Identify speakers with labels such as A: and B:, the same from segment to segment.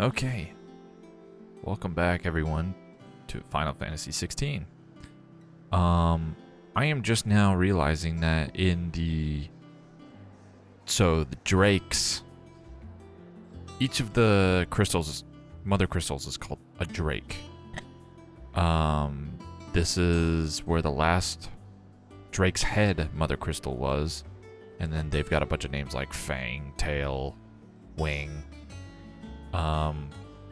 A: Okay, welcome back everyone to Final Fantasy XVI. I am just now realizing that in the drakes, each of the crystals, mother crystals, is called a drake. This is where the last drake's head mother crystal was, and then they've got a bunch of names like Fang, Tail, Wing.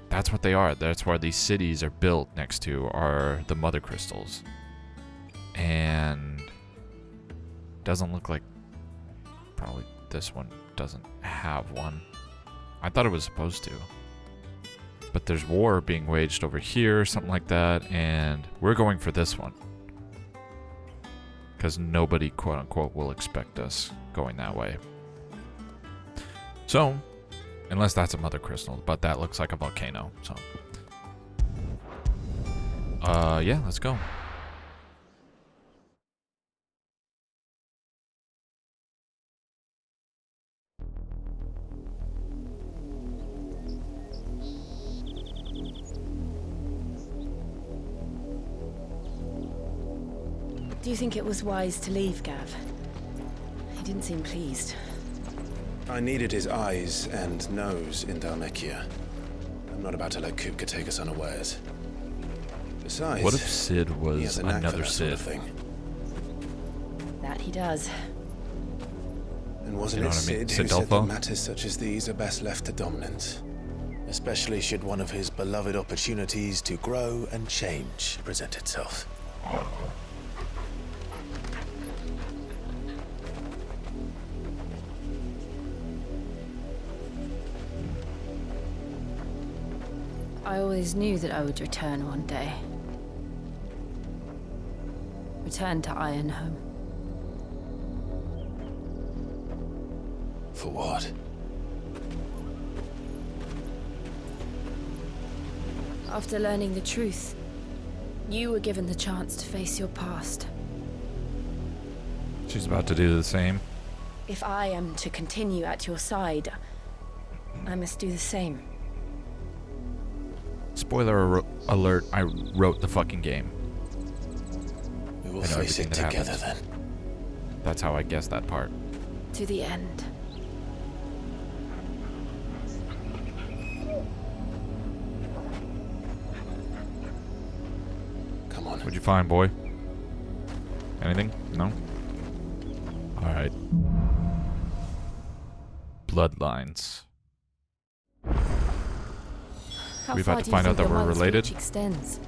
A: That's what they are. That's where these cities are built next to, are the mother crystals. And doesn't look like, probably this one doesn't have one. I thought it was supposed to. But there's war being waged over here, something like that, and we're going for this one. Because nobody, quote unquote, will expect us going that way. So, unless that's a mother crystal, but that looks like a volcano, so. Yeah, let's go.
B: Do you think it was wise to leave, Gav? He didn't seem pleased.
C: I needed his eyes and nose in Dhalmekia. I'm not about to let Kupka take us unawares. Besides,
A: what if Sid
C: he
A: was
C: has a knack for
A: another
C: that sort
A: Sid?
C: of thing.
B: That he does.
C: And wasn't
A: You know
C: it
A: what I mean?
C: Sid who said
A: Sidolfo?
C: that matters such as these are best left to dominance? Especially should one of his beloved opportunities to grow and change present itself.
B: I always knew that I would return one day. Return to Ironhome.
C: For what?
B: After learning the truth, you were given the chance to face your past.
A: She's about to do the same.
B: If I am to continue at your side, I must do the same.
A: Spoiler alert, I wrote the fucking game.
C: We will
A: I know
C: face
A: everything
C: it
A: that
C: together
A: happens.
C: then.
A: That's how I guessed that part.
B: To the end.
C: Come on.
A: What'd you find, boy? Anything? No? Alright. Bloodlines.
B: How
A: We've
B: far
A: had to
B: do you
A: find out
B: think
A: that
B: your
A: we're
B: mother's
A: related?
B: reach extends?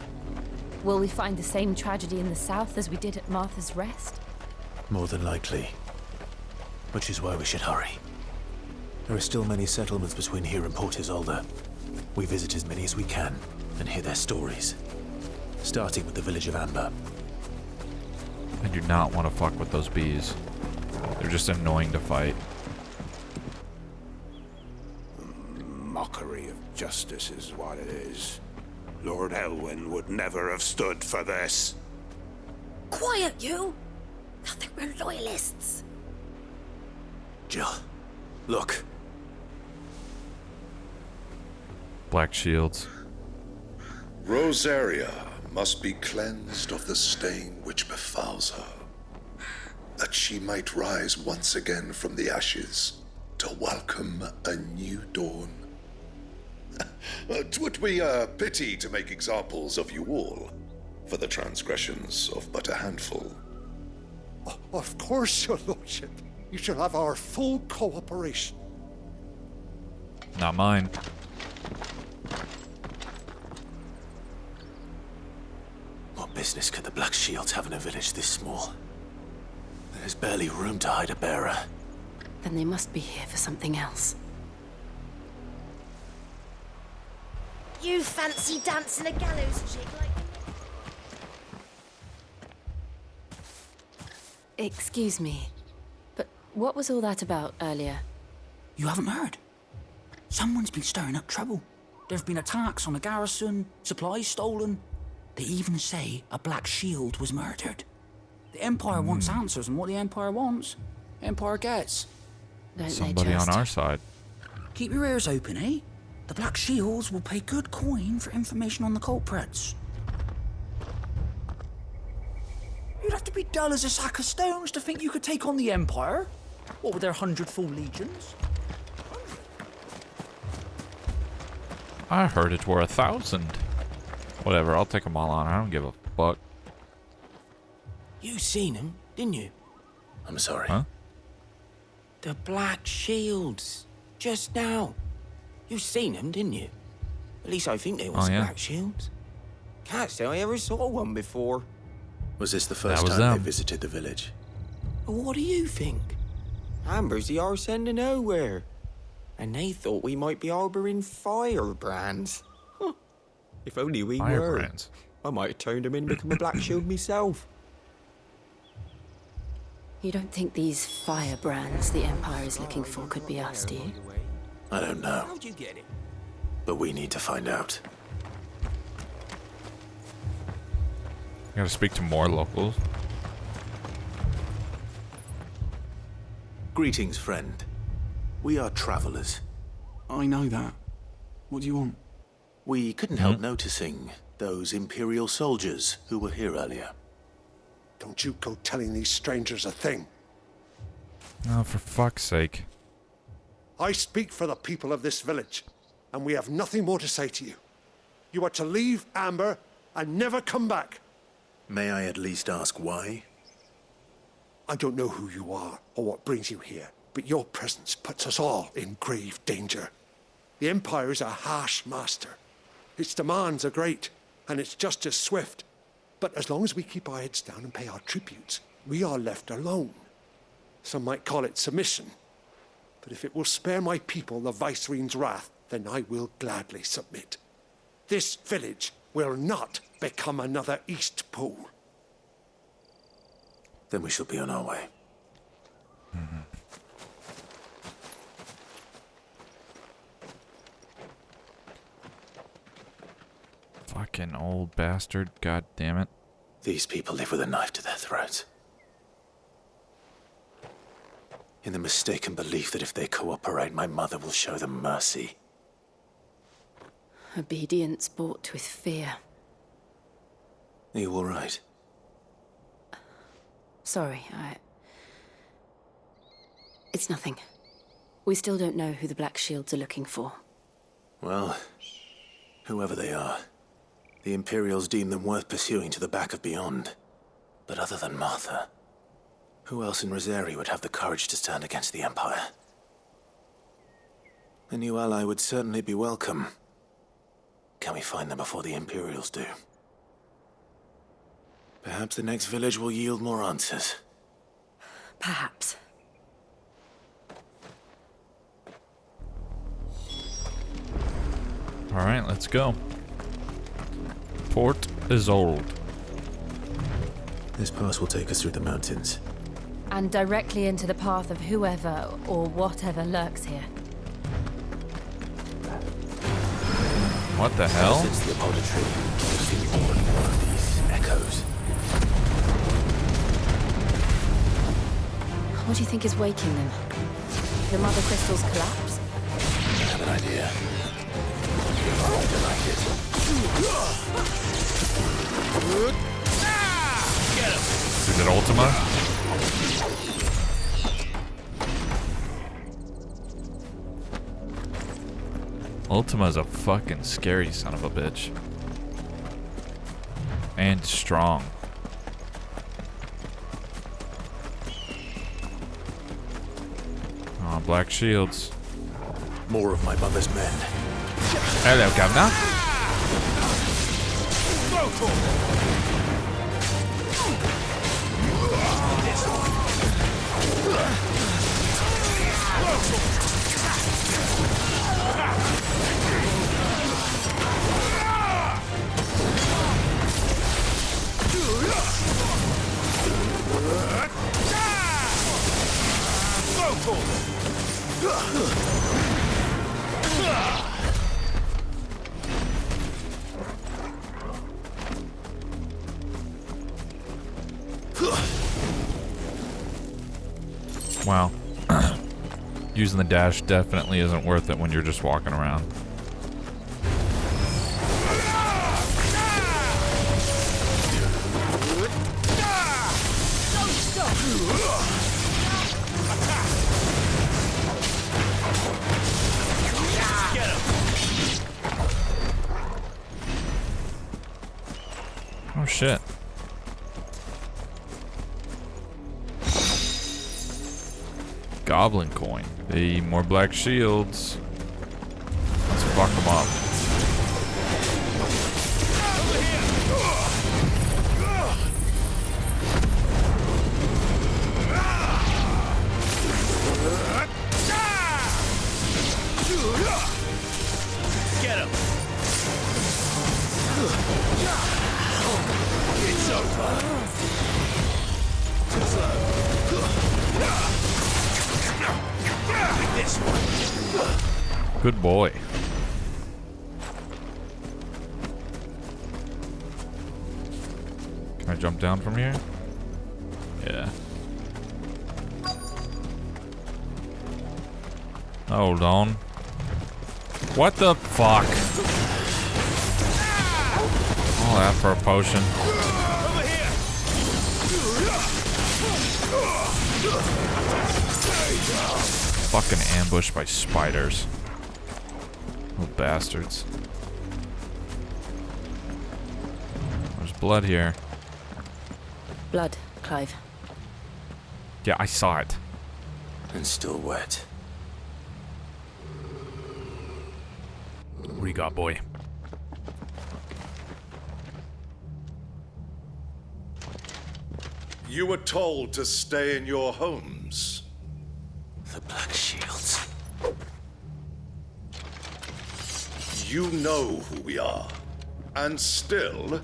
B: Will we find the same tragedy in the south as we did at Martha's Rest?
C: More than likely. Which is why we should hurry. There are still many settlements between here and Port Isolde. We visit as many as we can and hear their stories. Starting with the village of Amber.
A: I do not want to fuck with those bees. They're just annoying to fight.
D: Mockery of justice is what it is. Lord Elwyn would never have stood for this.
E: Quiet, you! I think we're loyalists.
C: Jill, look.
A: Black shields.
F: Rosaria must be cleansed of the stain which befouls her, that she might rise once again from the ashes to welcome a new dawn. 'Twould be a pity to make examples of you all, for the transgressions of but a handful.
G: Of course, your lordship. You shall have our full cooperation.
A: Not mine.
C: What business could the Black Shields have in a village this small? There's barely room to hide a bearer.
B: Then they must be here for something else.
E: You fancy dancing a gallows chick like...
B: Excuse me, but what was all that about earlier?
H: You haven't heard? Someone's been stirring up trouble. There've been attacks on the garrison, supplies stolen. They even say a Black Shield was murdered. The Empire wants answers, and what the Empire wants, Empire gets.
B: Don't
A: Somebody
B: they
A: on
B: just?
A: our side.
H: Keep your ears open, eh? The Black Shields will pay good coin for information on the culprits. You'd have to be dull as a sack of stones to think you could take on the Empire. What with their 100 full legions?
A: I heard it were 1,000. Whatever, I'll take them all on. I don't give a fuck.
I: You seen them, didn't you?
C: I'm sorry.
A: Huh?
I: The Black Shields. Just now. You seen them, didn't you? At least I think they was
A: Oh, yeah.
I: Black Shields. Can't say I ever saw one before.
C: Was this the first
A: was
C: time
A: them.
C: they visited the village?
I: What do you think? Amber's the arse end of nowhere. And they thought we might be harbouring firebrands. Huh. If only we were.
A: Firebrands.
I: I might have turned them in and become a Black Shield myself.
B: You don't think these firebrands the Empire is looking for could be us, do you?
C: I don't know,
I: How'd you get it?
C: but we need to find out.
A: I gotta speak to more locals.
C: Greetings, friend. We are travelers.
J: I know that. What do you want?
C: We couldn't help noticing those Imperial soldiers who were here earlier.
G: Don't you go telling these strangers a thing.
A: Oh, for fuck's sake.
G: I speak for the people of this village, and we have nothing more to say to you. You are to leave Amber and never come back.
C: May I at least ask why?
G: I don't know who you are or what brings you here, but your presence puts us all in grave danger. The Empire is a harsh master. Its demands are great, and its justice swift. But as long as we keep our heads down and pay our tributes, we are left alone. Some might call it submission. But if it will spare my people the Viceroy's wrath, then I will gladly submit. This village will not become another East Pool.
C: Then we shall be on our way.
A: Fucking old bastard. God damn it.
C: These people live with a knife to their throats. In the mistaken belief that if they cooperate, my mother will show them mercy.
B: Obedience bought with fear.
C: Are you all right?
B: Sorry, It's nothing. We still don't know who the Black Shields are looking for.
C: Well, whoever they are, the Imperials deem them worth pursuing to the back of beyond. But other than Martha, who else in Rosari would have the courage to stand against the Empire? A new ally would certainly be welcome. Can we find them before the Imperials do? Perhaps the next village will yield more answers.
B: Perhaps.
A: Alright, let's go. Port Isolde.
C: This pass will take us through the mountains.
B: And directly into the path of whoever or whatever lurks here.
A: What the hell?
C: Since the auditory, we've seen more and more of these echoes.
B: What do you think is waking them? The Mother Crystal's collapse?
C: I have an idea. You're wrong to like it.
A: Is it Ultima? Ultima's a fucking scary son of a bitch. And strong. Oh, Black Shields.
C: More of my mother's men.
A: Hello, Governor. Wow. Using the dash definitely isn't worth it when you're just walking around. Oh shit. Goblin coin. Hey, more black shields. Let's fuck them up.
K: Get him. It's over. This one.
A: Good boy. Can I jump down from here? Yeah. Hold on. What the fuck? All that for a potion. Fucking ambushed by spiders. Little bastards. There's blood here.
B: Blood, Clive.
A: Yeah, I saw it.
C: And still wet.
A: What do you got, boy?
F: You were told to stay in your homes.
C: The Black Shields.
F: You know who we are. And still,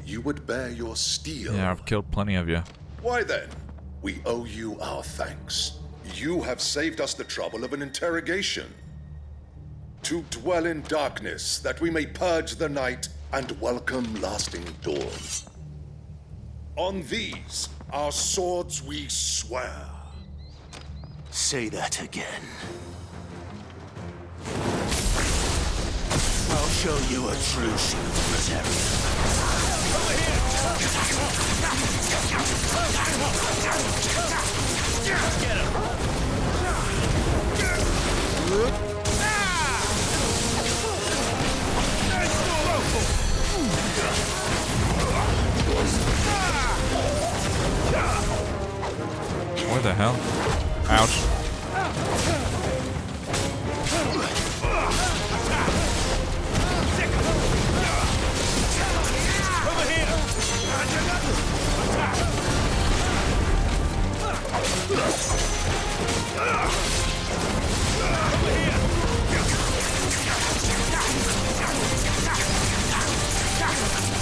F: you would bear your steel.
A: Yeah, I've killed plenty of you.
F: Why then? We owe you our thanks. You have saved us the trouble of an interrogation. To dwell in darkness, that we may purge the night and welcome lasting dawn. On these, our swords we swear.
C: Say that again. I'll show you a true shield
K: Get him.
A: What the hell? Ouch.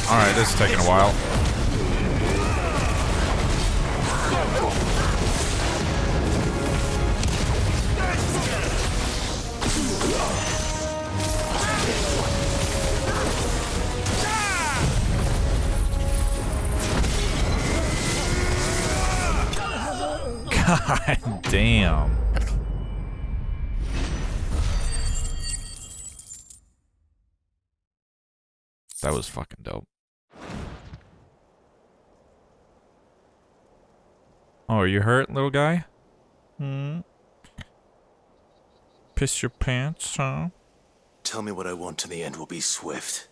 A: Alright, this is taking a while. God damn. That was fucking dope. Oh, are you hurt, little guy? Piss your pants, huh?
C: Tell me what I want and the end will be swift.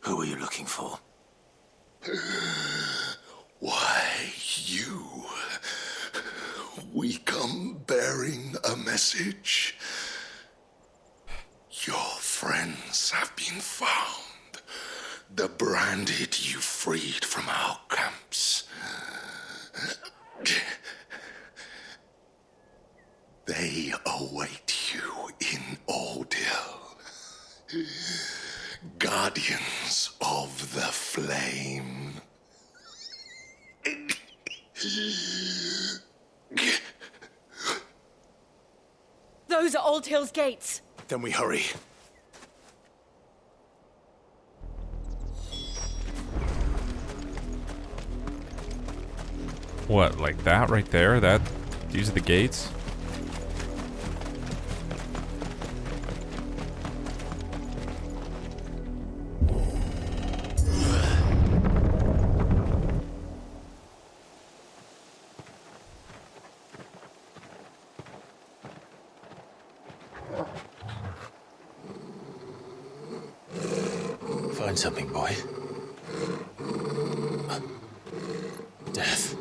C: Who are you looking for?
F: Why, you. We come bearing a message. Your friends have been found. The branded you freed from our camps. They await you in Ordeal. Guardians of the Flame.
B: Those are Old Hill's gates.
C: Then we hurry.
A: What, like that right there? These are the gates?
C: Find something, boy. Death.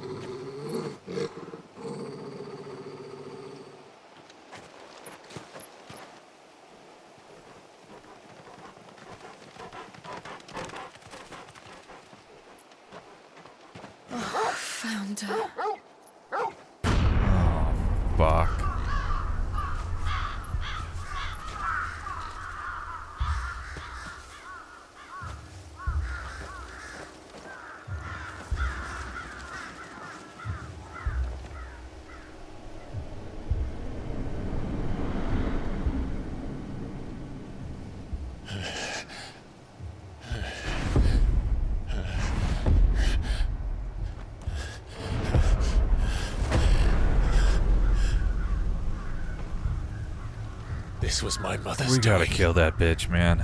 B: Oh, found her.
A: Oh, fuck.
C: This was my mother's
A: We gotta
C: doing.
A: kill that bitch, man.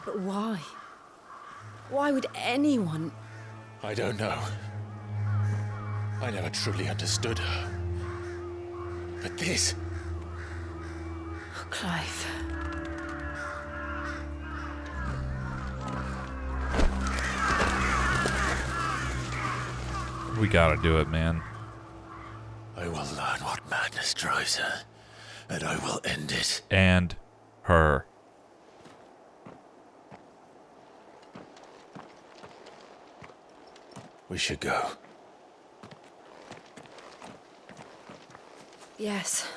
B: But why? Why would anyone...
C: I don't know. I never truly understood her. But this...
B: Oh, Clive.
A: We gotta do it, man.
C: I will learn what madness drives her, and I will end it.
A: And her.
C: We should go.
B: Yes.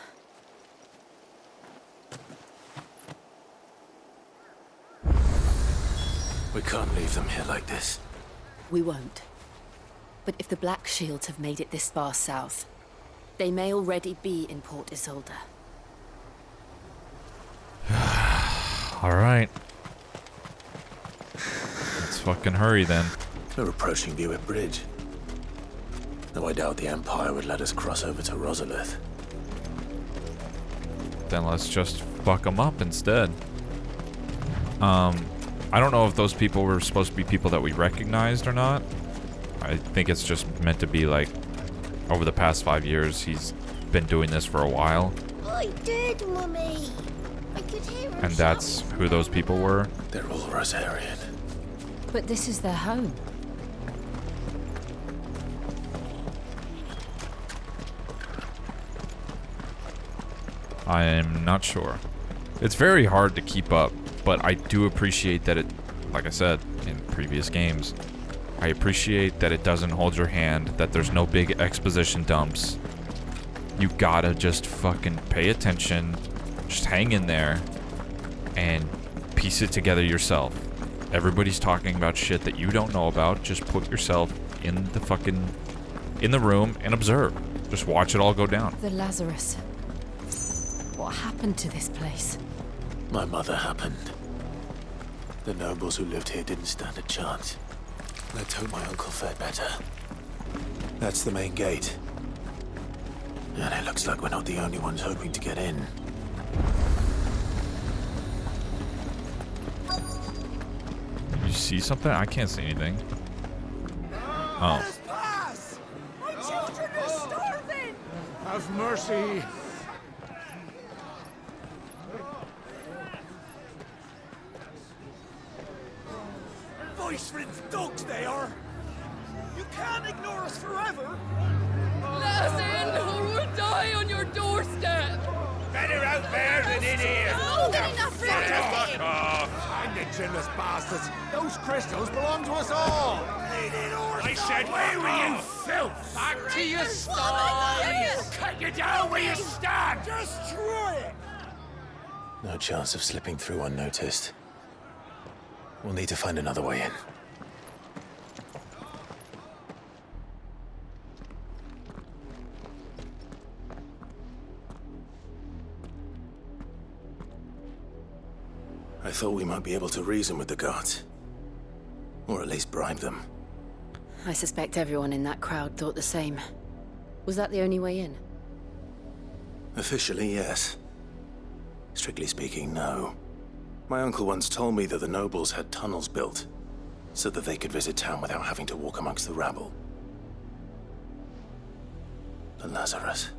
C: We can't leave them here like this.
B: We won't. But if the Black Shields have made it this far south, they may already be in Port Isolde.
A: Alright. Let's fucking hurry then.
C: We're approaching Buick Bridge. Though I doubt the Empire would let us cross over to Rosalith.
A: Then let's just fuck them up instead. I don't know if those people were supposed to be people that we recognized or not. I think it's just meant to be like, over the past 5 years, he's been doing this for a while.
E: I did, Mummy. I could hear her
A: And that's
E: shouting.
A: who those people were.
C: They're all Rosarian.
B: But this is their home.
A: I'm not sure. It's very hard to keep up, but I do appreciate that it, like I said in previous games, I appreciate that it doesn't hold your hand, that there's no big exposition dumps. You gotta just fucking pay attention, just hang in there, and piece it together yourself. Everybody's talking about shit that you don't know about. Just put yourself in the room and observe. Just watch it all go down.
B: The Lazarus. What happened to this place?
C: My mother happened. The nobles who lived here didn't stand a chance. Let's hope my uncle fared better. That's the main gate. And it looks like we're not the only ones hoping to get in.
A: You see something? I can't see anything. Oh.
K: Pass! My children are starving! Have mercy! Voice-riddled dogs they are! You can't ignore us forever!
L: Let us in or we'll die on your doorstep!
K: Better out there than in here!
E: More than enough room to
K: Fuck
E: sit.
K: off! And the jealous bastards! Those crystals belong to us all! I said, where were you, filth? Back to your stalls! Cut you down where you stand! Just try it!
C: No chance of slipping through unnoticed. We'll need to find another way in. I thought we might be able to reason with the guards. Or at least bribe them.
B: I suspect everyone in that crowd thought the same. Was that the only way in?
C: Officially, yes. Strictly speaking, no. My uncle once told me that the nobles had tunnels built, so that they could visit town without having to walk amongst the rabble. The Lazarus.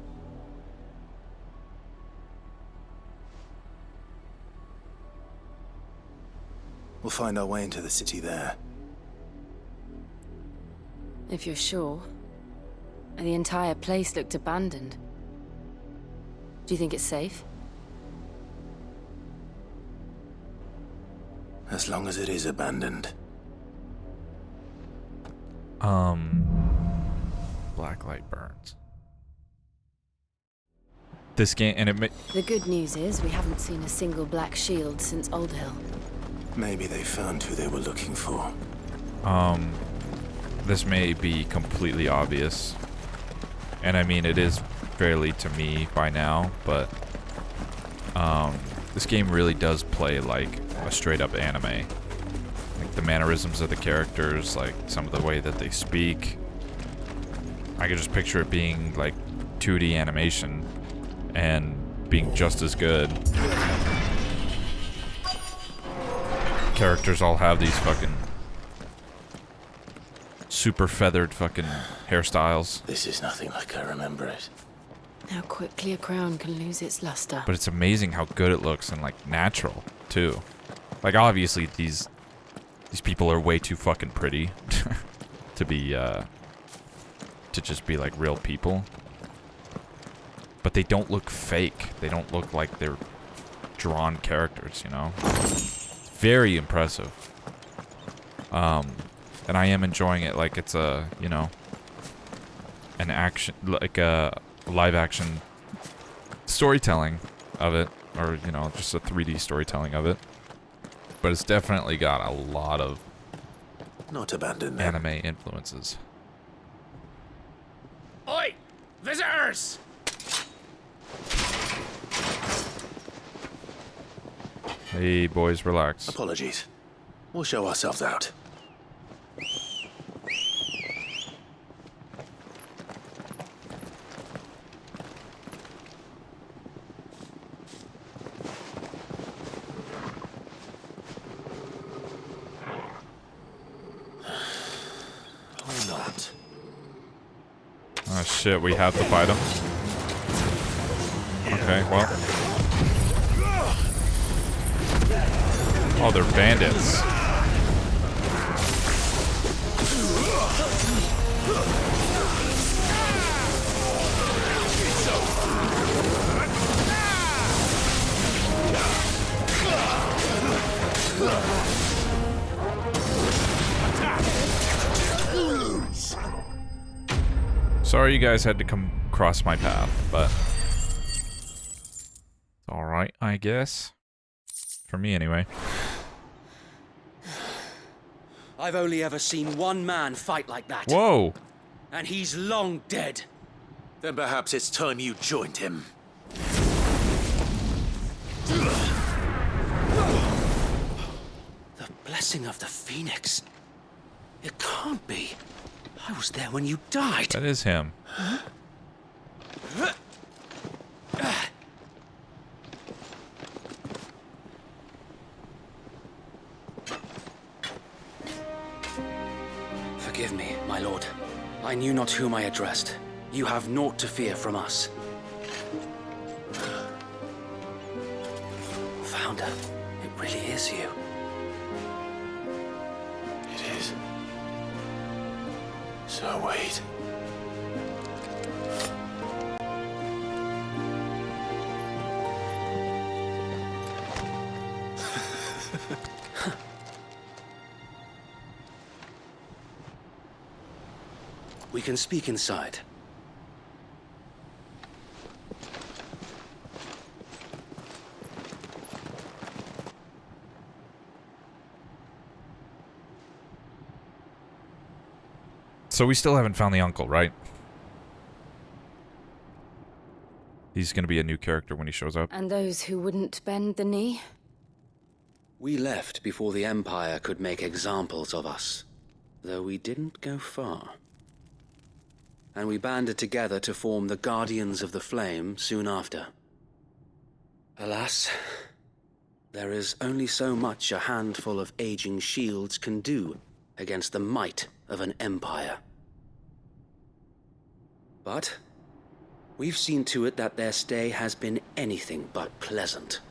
C: We'll find our way into the city there.
B: If you're sure. The entire place looked abandoned. Do you think it's safe?
C: As long as it is abandoned.
A: Black light burns. This game, and
B: The good news is we haven't seen a single black shield since Old Hill.
C: Maybe they found who they were looking for.
A: This may be completely obvious. And I mean, it is fairly to me by now, but this game really does play like a straight up anime. Like the mannerisms of the characters, like some of the way that they speak. I could just picture it being like 2D animation and being just as good. Characters all have these fucking super feathered fucking hairstyles.
C: This is nothing like I remember it.
B: How quickly a crown can lose its luster.
A: But it's amazing how good it looks and like natural too. Like obviously these people are way too fucking pretty to be to just be like real people. But they don't look fake. They don't look like they're drawn characters, you know? Very impressive. And I am enjoying it like it's a, you know, an action, like a live action storytelling of it, or, you know, just a 3D storytelling of it. But it's definitely got a lot of
C: not abandoned
A: anime influences.
K: Oi! Visitors!
A: Hey, boys, relax.
C: Apologies. We'll show ourselves out. Or not.
A: Oh shit, we have to fight them? Okay, well. Oh, they're bandits. Sorry you guys had to come cross my path, but it's alright, I guess. For me, anyway.
M: I've only ever seen one man fight like that.
A: Whoa!
M: And he's long dead.
C: Then perhaps it's time you joined him.
M: The blessing of the Phoenix. It can't be. I was there when you died.
A: That is him.
M: Forgive me, my lord. I knew not whom I addressed. You have naught to fear from us. Founder, it really is you.
C: It is. So wait.
M: We can speak inside.
A: So we still haven't found the uncle, right? He's gonna be a new character when he shows up.
B: And those who wouldn't bend the knee?
M: We left before the Empire could make examples of us, though we didn't go far. And we banded together to form the Guardians of the Flame soon after. Alas, there is only so much a handful of aging shields can do against the might of an empire. But we've seen to it that their stay has been anything but pleasant.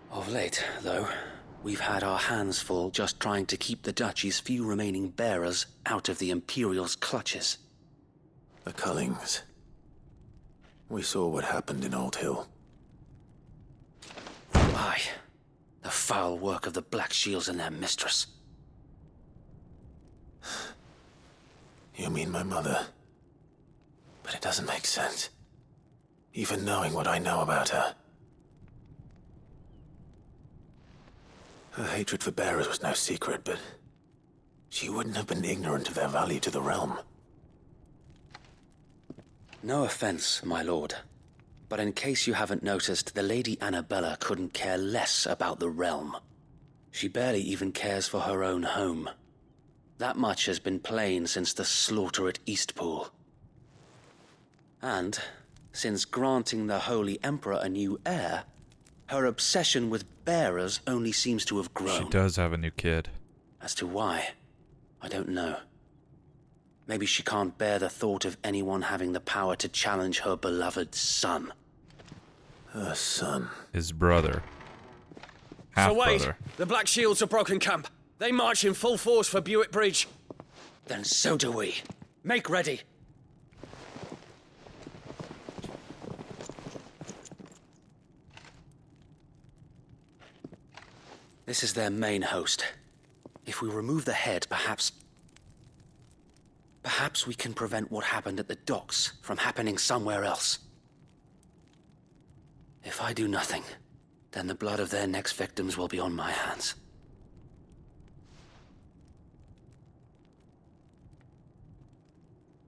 M: Of late, though, We've had our hands full just trying to keep the Duchy's few remaining bearers out of the Imperial's clutches.
C: The Cullings. We saw what happened in Old Hill.
M: Aye. The foul work of the Black Shields and their mistress.
C: You mean my mother? But it doesn't make sense. Even knowing what I know about her. Her hatred for bearers was no secret, but she wouldn't have been ignorant of their value to the realm.
M: No offense, my lord. But in case you haven't noticed, the Lady Annabella couldn't care less about the realm. She barely even cares for her own home. That much has been plain since the slaughter at Eastpool. And, since granting the Holy Emperor a new heir, her obsession with bearers only seems to have grown.
A: She does have a new kid.
M: As to why, I don't know. Maybe she can't bear the thought of anyone having the power to challenge her beloved son.
C: Her son?
A: His brother. Half-brother.
N: So wait, the Black Shields have broken camp. They march in full force for Buick Bridge.
M: Then so do we. Make ready. This is their main host. If we remove the head, perhaps we can prevent what happened at the docks from happening somewhere else. If I do nothing, then the blood of their next victims will be on my hands.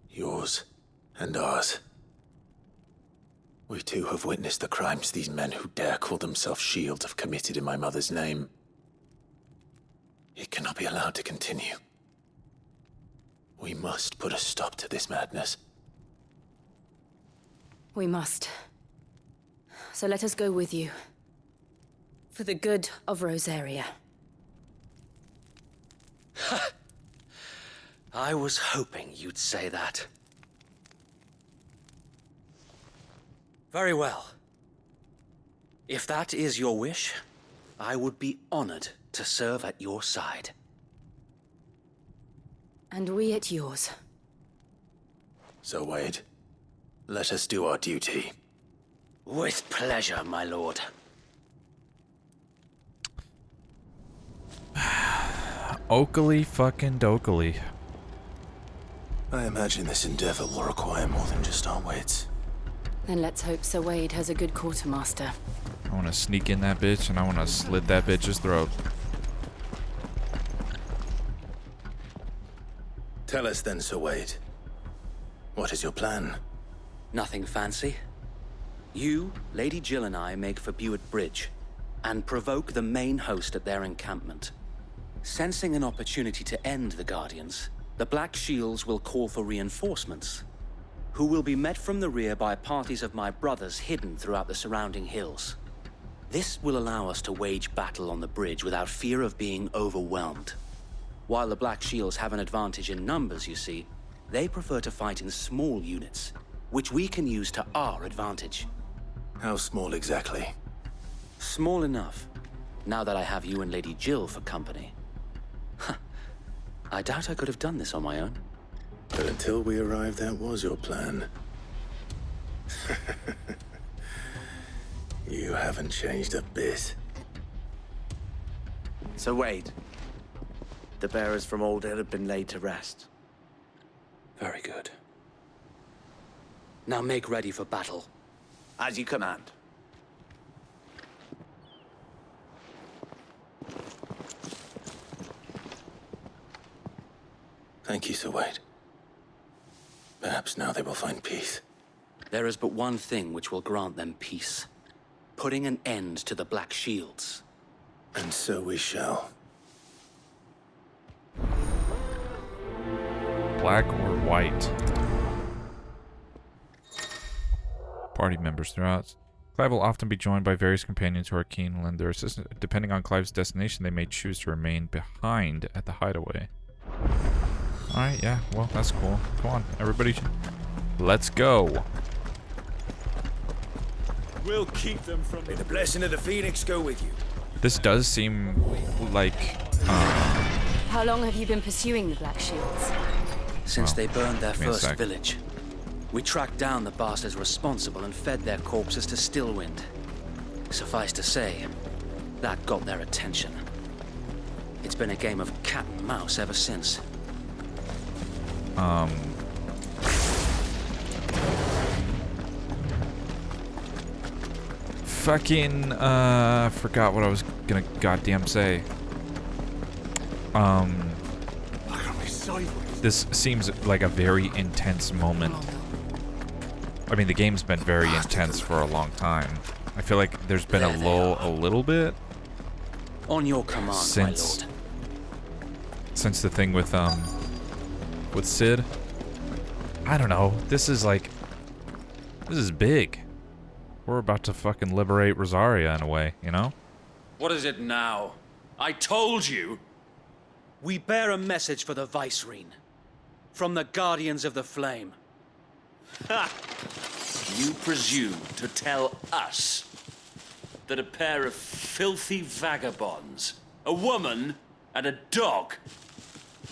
C: Yours and ours. We too have witnessed the crimes these men who dare call themselves shields have committed in my mother's name. It cannot be allowed to continue. We must put a stop to this madness.
B: We must. So let us go with you. For the good of Rosaria.
M: I was hoping you'd say that. Very well. If that is your wish, I would be honored to serve at your side.
B: And we at yours.
C: So, Wade, let us do our duty.
M: With pleasure, my lord.
A: Oakley fucking dokely.
C: I imagine this endeavor will require more than just our wits.
B: Then let's hope Sir Wade has a good quartermaster.
A: I want to sneak in that bitch and I want to slit that bitch's throat.
C: Tell us then, Sir Wade. What is your plan?
M: Nothing fancy. You, Lady Jill and I make for Buick Bridge and provoke the main host at their encampment. Sensing an opportunity to end the Guardians, the Black Shields will call for reinforcements, who will be met from the rear by parties of my brothers hidden throughout the surrounding hills. This will allow us to wage battle on the bridge without fear of being overwhelmed. While the Black Shields have an advantage in numbers, you see, they prefer to fight in small units, which we can use to our advantage.
C: How small exactly?
M: Small enough, now that I have you and Lady Jill for company. I doubt I could have done this on my own.
C: But until we arrived, that was your plan. You haven't changed a bit.
N: So Wade, the bearers from Old Hill have been laid to rest.
M: Very good. Now make ready for battle.
N: As you command.
C: Thank you, Sir Wade. Perhaps now they will find peace.
M: There is but one thing which will grant them peace. Putting an end to the Black Shields.
C: And so we shall.
A: Black or white? Party members throughout. Clive will often be joined by various companions who are keen to lend their assistance. Depending on Clive's destination, they may choose to remain behind at the hideaway. Alright, yeah, well, that's cool. Come on, everybody. Let's go.
K: We'll keep them from...
O: May the blessing of the Phoenix go with you.
A: This does seem like.
B: How long have you been pursuing the Black Shields?
M: Since they burned their
A: give me a
M: first
A: sec.
M: village. We tracked down the bastards responsible and fed their corpses to Stillwind. Suffice to say, that got their attention. It's been a game of cat and mouse ever since.
A: Fucking, forgot what I was gonna goddamn say. This seems like a very intense moment. I mean, the game's been very intense for a long time. I feel like there's been a lull a little bit.
M: On your command,
A: since,
M: my lord.
A: Since the thing with Sid. I don't know. This is big. We're about to fucking liberate Rosaria in a way, you know?
M: What is it now? I told you! We bear a message for the Vicereine. From the Guardians of the Flame. Ha! You presume to tell us that a pair of filthy vagabonds, a woman and a dog,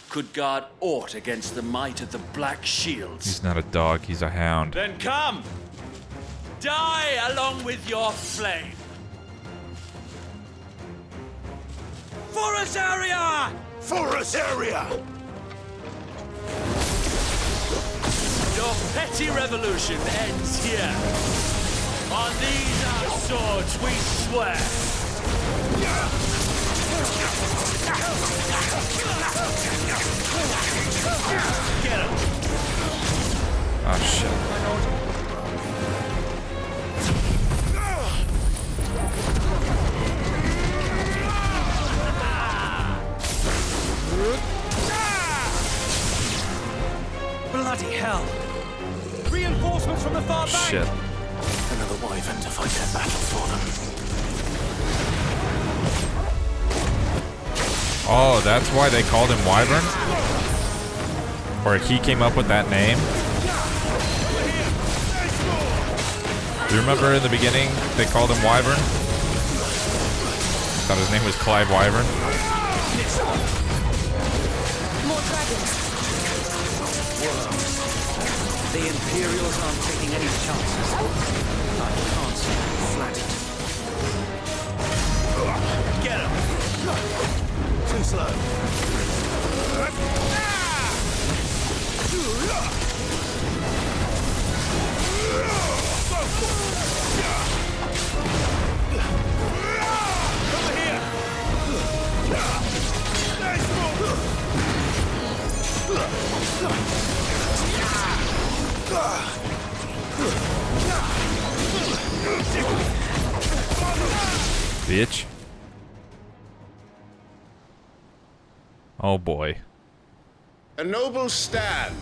M: could guard aught against the might of the Black Shields?
A: He's not a dog, he's a hound.
M: Then come! Die along with your flame! For Rosaria!
K: For Rosaria!
M: Your petty revolution ends here. On these our swords we swear. Get him!
A: Oh shit.
M: Bloody hell! Reinforcements from the far bank!
A: Shit.
C: Another wyvern to fight their battle for them.
A: Oh, that's why they called him Wyvern? Or he came up with that name? Do you remember in the beginning they called him Wyvern? I thought his name was Clive Wyvern.
B: More dragons.
M: The Imperials aren't taking any chances. I can't see flattered. Get him!
C: Too slow.
K: Over here!
A: Bitch. Oh boy.
O: A noble stand,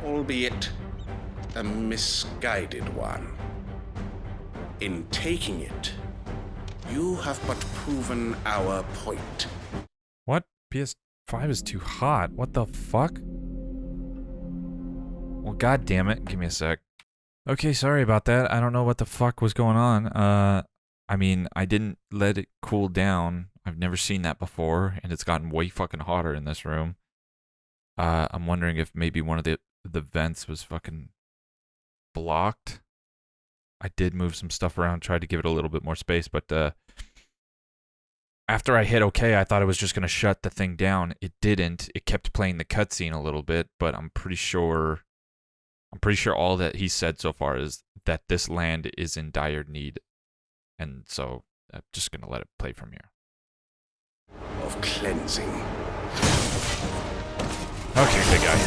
O: albeit a misguided one. In taking it, you have but proven our point.
A: What? PS5 is too hot. What the fuck? Well, god damn it. Give me a sec. Okay, sorry about that. I don't know what the fuck was going on. I mean, I didn't let it cool down. I've never seen that before, and it's gotten way fucking hotter in this room. I'm wondering if maybe one of the vents was fucking blocked. I did move some stuff around, tried to give it a little bit more space, but after I hit OK, I thought it was just going to shut the thing down. It didn't. It kept playing the cutscene a little bit, but I'm pretty sure all that he said so far is that this land is in dire need. And so I'm just going to let it play from here.
O: Of cleansing.
A: Okay, big guy.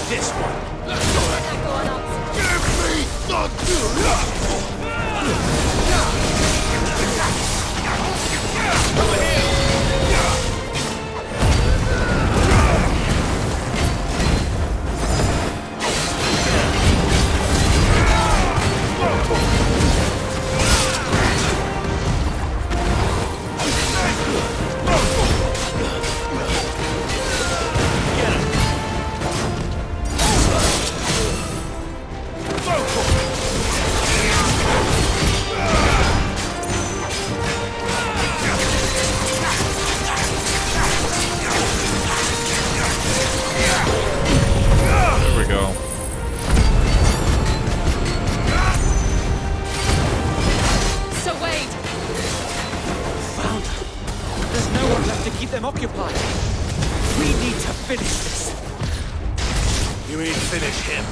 K: This one.
O: Give me the
K: Over here!
C: him.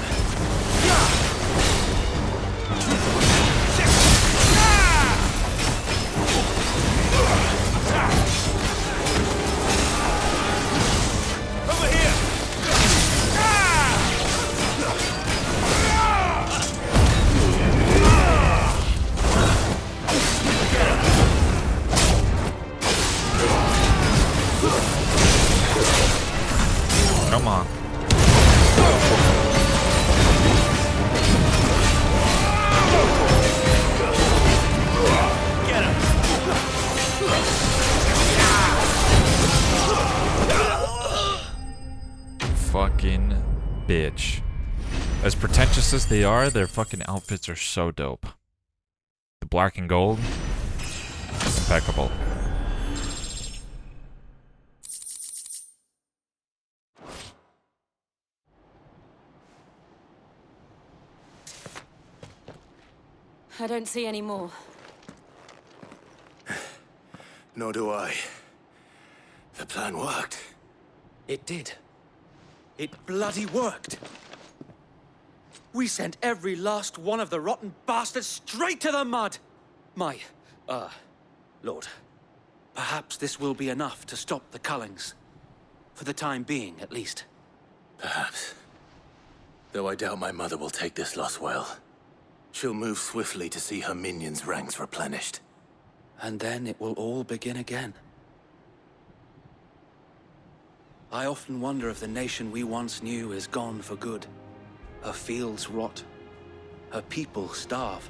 K: Over here!
A: Come on.
K: Get him!
A: Fucking bitch. As pretentious as they are, their fucking outfits are so dope. The black and gold, impeccable.
B: I don't see any more.
C: Nor do I. The plan worked.
I: It did. It bloody worked. We sent every last one of the rotten bastards straight to the mud. Lord, perhaps this will be enough to stop the Cullings. For the time being, at least.
C: Perhaps. Though I doubt my mother will take this loss well. She'll move swiftly to see her minions' ranks replenished.
I: And then it will all begin again. I often wonder if the nation we once knew is gone for good. Her fields rot. Her people starve.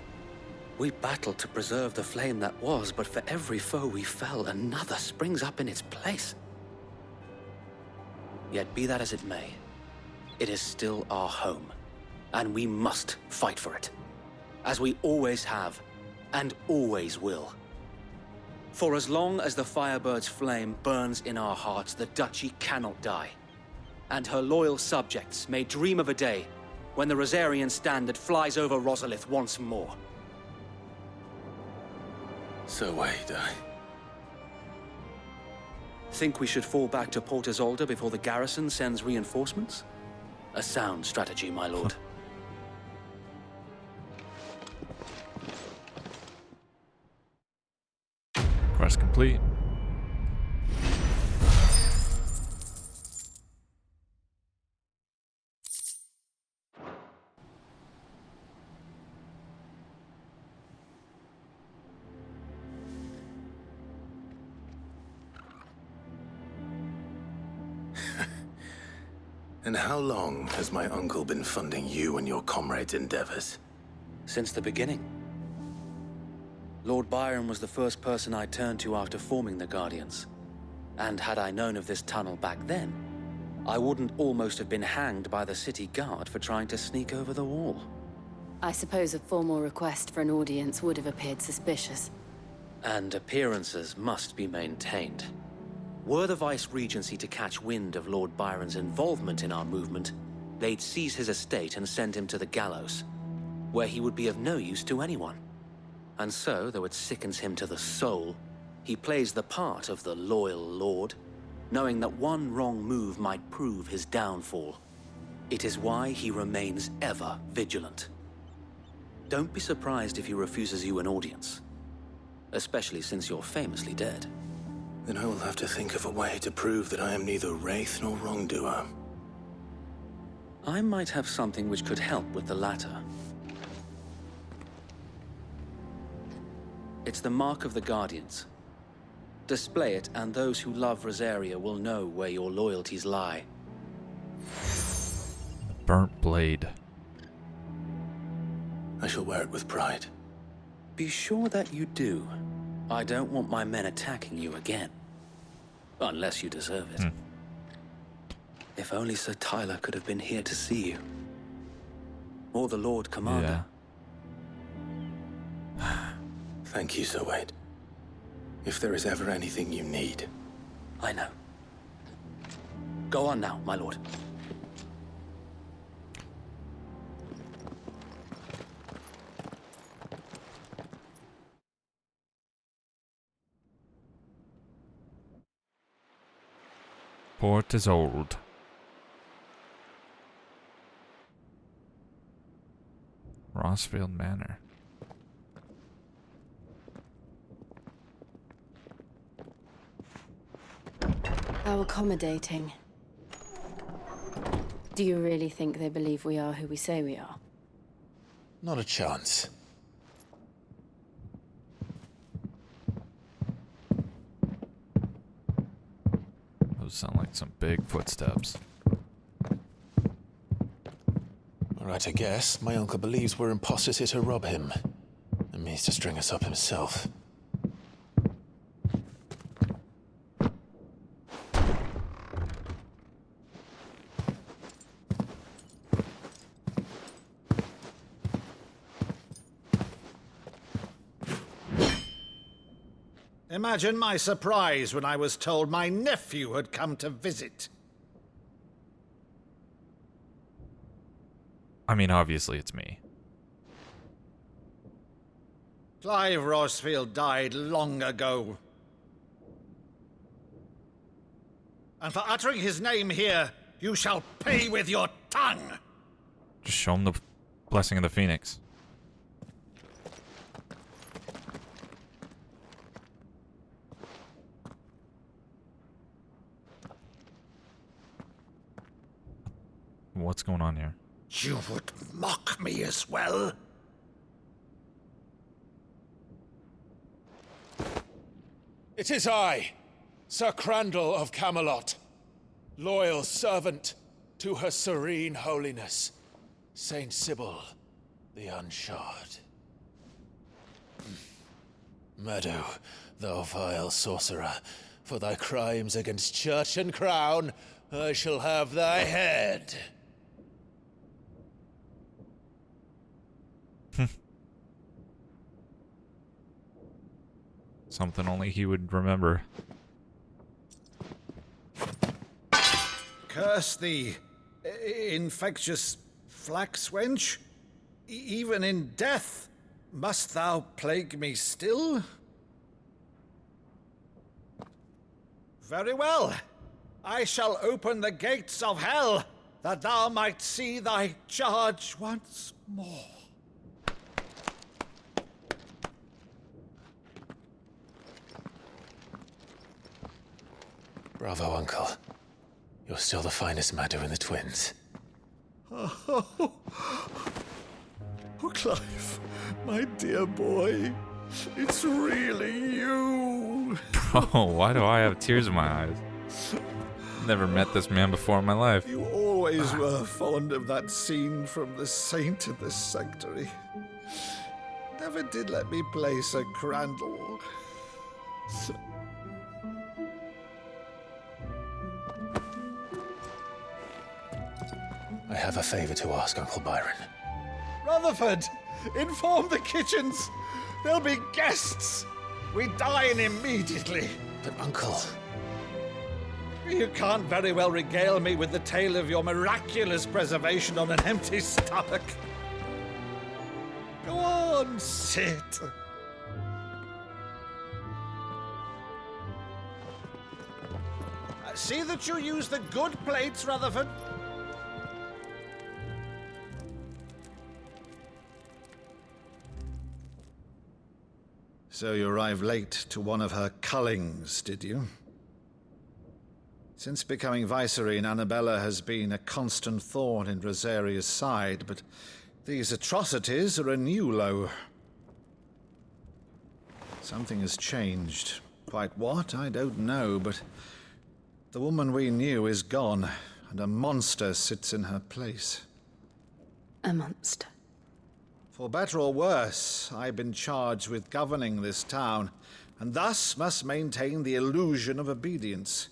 I: We battled to preserve the flame that was, but for every foe we fell, another springs up in its place. Yet be that as it may, it is still our home, and we must fight for it. As we always have, and always will. For as long as the Firebird's flame burns in our hearts, the Duchy cannot die. And her loyal subjects may dream of a day when the Rosarian standard flies over Rosalith once more.
C: So wait,
I: Think we should fall back to Port Isolde before the garrison sends reinforcements? A sound strategy, my lord.
A: Quest complete.
C: And how long has my uncle been funding you and your comrades' endeavors?
I: Since the beginning. Lord Byron was the first person I turned to after forming the Guardians. And had I known of this tunnel back then, I wouldn't almost have been hanged by the city guard for trying to sneak over the wall.
B: I suppose a formal request for an audience would have appeared suspicious.
I: And appearances must be maintained. Were the Vice-Regency to catch wind of Lord Byron's involvement in our movement, they'd seize his estate and send him to the gallows, where he would be of no use to anyone. And so, though it sickens him to the soul, he plays the part of the loyal lord, knowing that one wrong move might prove his downfall. It is why he remains ever vigilant. Don't be surprised if he refuses you an audience, especially since you're famously dead.
C: Then I will have to think of a way to prove that I am neither wraith nor wrongdoer.
I: I might have something which could help with the latter. It's the mark of the Guardians. Display it, and those who love Rosaria will know where your loyalties lie.
A: Burnt blade.
C: I shall wear it with pride.
I: Be sure that you do. I don't want my men attacking you again. Unless you deserve it. If only Sir Tyler could have been here to see you. Or the Lord Commander.
C: Yeah. Thank you, Sir Wade. If there is ever anything you need.
I: I know. Go on now, my lord.
A: Port is old. Rossfield Manor.
B: How accommodating. Do you really think they believe we are who we say we are?
C: Not a chance.
A: Those sound like some big footsteps.
C: Alright, I guess. My uncle believes we're imposters here to rob him. And means to string us up himself.
K: Imagine my surprise when I was told my nephew had come to visit.
A: I mean, obviously it's me.
K: Clive Rossfield died long ago. And for uttering his name here, you shall pay with your tongue!
A: Just show him the blessing of the Phoenix. What's going on here?
K: You would mock me as well?
C: It is I, Sir Crandall of Camelot, loyal servant to Her Serene Holiness, Saint Sybil the Unshod. Meadow, thou vile sorcerer, for thy crimes against church and crown, I shall have thy head.
A: Something only he would remember.
K: Curse thee, infectious flax wench. Even in death, must thou plague me still? Very well. I shall open the gates of hell, that thou might see thy charge once more.
C: Bravo, Uncle. You're still the finest Meadow in the twins.
K: Oh, Clive, my dear boy, it's really you.
A: Oh, why do I have tears in my eyes? Never met this man before in my life.
K: You always were fond of that scene from The Saint of the Sanctuary. Never did let me play Sir Crandall.
C: I have a favor to ask, Uncle Byron.
K: Rutherford, inform the kitchens. There'll be guests. We dine immediately.
C: But, Uncle...
K: You can't very well regale me with the tale of your miraculous preservation on an empty stomach. Go on, sit. See that you use the good plates, Rutherford. So you arrived late to one of her cullings, did you? Since becoming Vicereine, Annabella has been a constant thorn in Rosaria's side, but these atrocities are a new low. Something has changed. Quite what, I don't know, but the woman we knew is gone, and a monster sits in her place.
B: A monster?
K: For better or worse, I've been charged with governing this town, and thus must maintain the illusion of obedience.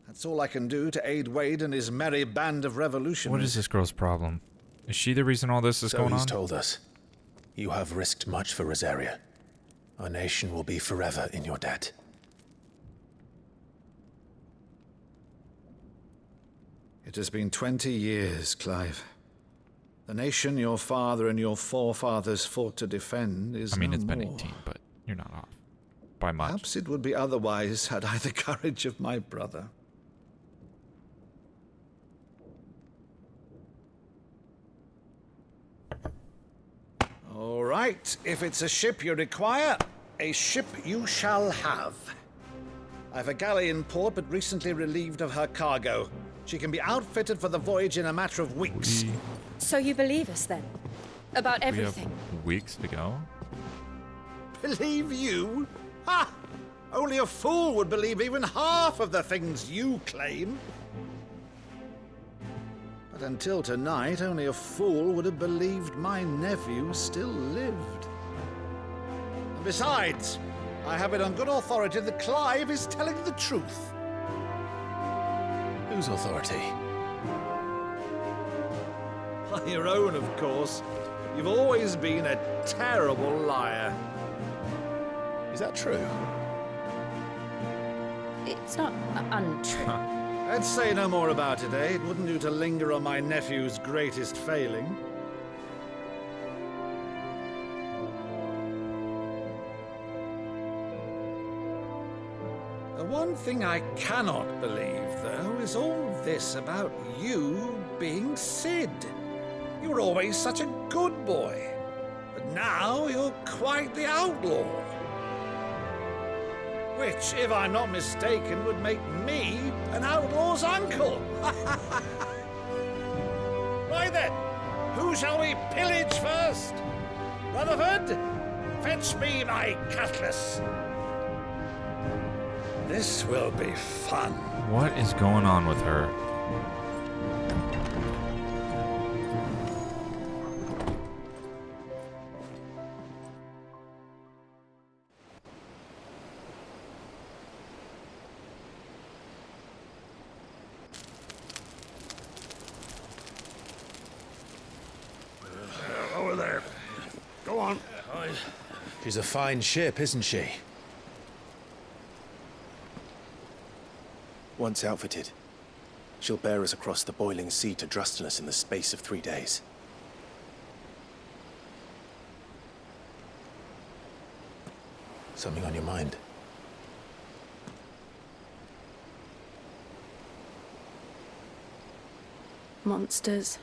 K: That's all I can do to aid Wade and his merry band of revolutionaries.
A: What is this girl's problem? Is she the reason all this is going on?
C: So he's told us. You have risked much for Rosaria. Our nation will be forever in your debt.
K: It has been 20 years, Clive. The nation your father and your forefathers fought to defend is
A: it's
K: no
A: been
K: more.
A: 18, but you're not off. By much.
K: Perhaps it would be otherwise had I the courage of my brother. right. If it's a ship you require, a ship you shall have. I've a galley in port, but recently relieved of her cargo. She can be outfitted for the voyage in a matter of weeks.
B: So you believe us then? About
A: We
B: everything?
A: have weeks to go.
K: Believe you? Ha! Only a fool would believe even half of the things you claim. But until tonight, only a fool would have believed my nephew still lived. And besides, I have it on good authority that Clive is telling the truth.
C: Whose authority?
K: On your own, of course. You've always been a terrible liar.
C: Is that true?
B: It's not untrue.
K: Let's say no more about it, eh? It wouldn't do to linger on my nephew's greatest failing. The one thing I cannot believe, though, is all this about you being Sid. You were always such a good boy, but now you're quite the outlaw. Which, if I'm not mistaken, would make me an outlaw's uncle. Right then, who shall we pillage first? Rutherford, fetch me my cutlass. This will be fun.
A: What is going on with her?
K: Over there. Go on.
C: She's a fine ship, isn't she? Once outfitted, she'll bear us across the boiling sea to Drustenus in the space of 3 days. Something on your mind?
B: Monsters.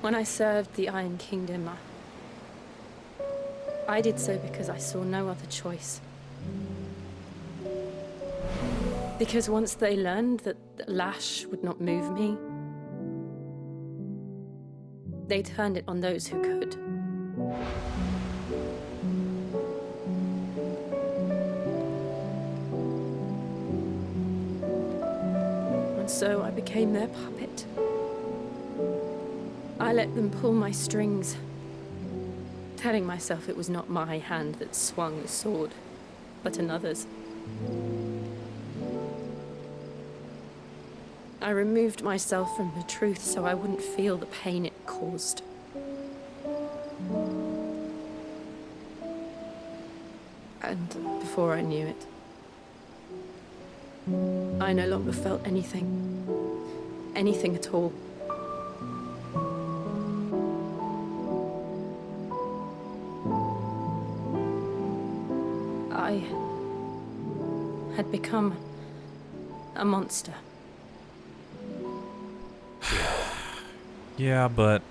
B: When I served the Iron Kingdom, I did so because I saw no other choice. Because once they learned that the lash would not move me, they turned it on those who could. And so I became their puppet. I let them pull my strings, telling myself it was not my hand that swung the sword, but another's. I removed myself from the truth so I wouldn't feel the pain it caused. And before I knew it, I no longer felt anything. Anything at all. I had become a monster.
A: Yeah, but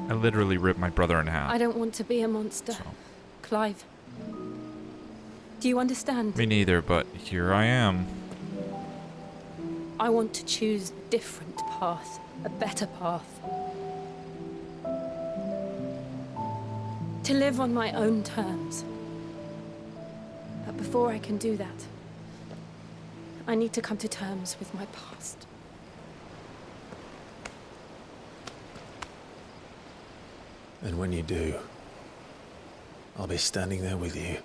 A: I literally ripped my brother in half.
B: I don't want to be a monster, Clive. Do you understand?
A: Me neither, but here I am.
B: I want to choose a different path, a better path. To live on my own terms. But before I can do that, I need to come to terms with my past.
C: And when you do, I'll be standing there with you,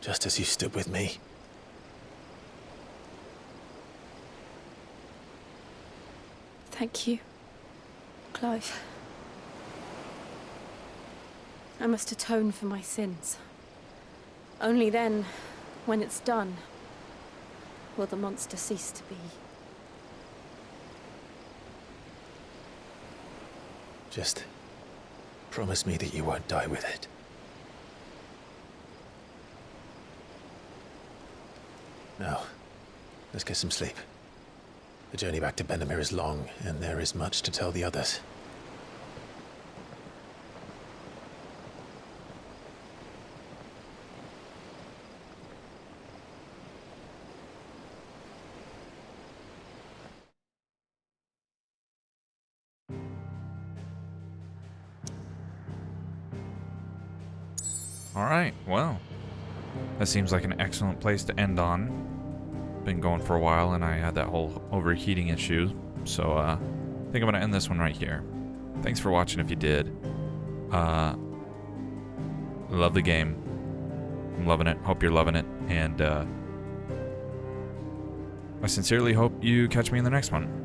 C: just as you stood with me.
B: Thank you, Clive. I must atone for my sins. Only then, when it's done, will the monster cease to be.
C: Just promise me that you won't die with it. Now, Let's get some sleep. The journey back to Benamir is long, and there is much to tell the others.
A: Alright, well, that seems like an excellent place to end on. Been going for a while and I had that whole overheating issue, so I think I'm going to end this one right here. Thanks for watching if you did. Love the game. I'm loving it. Hope you're loving it. And I sincerely hope you catch me in the next one.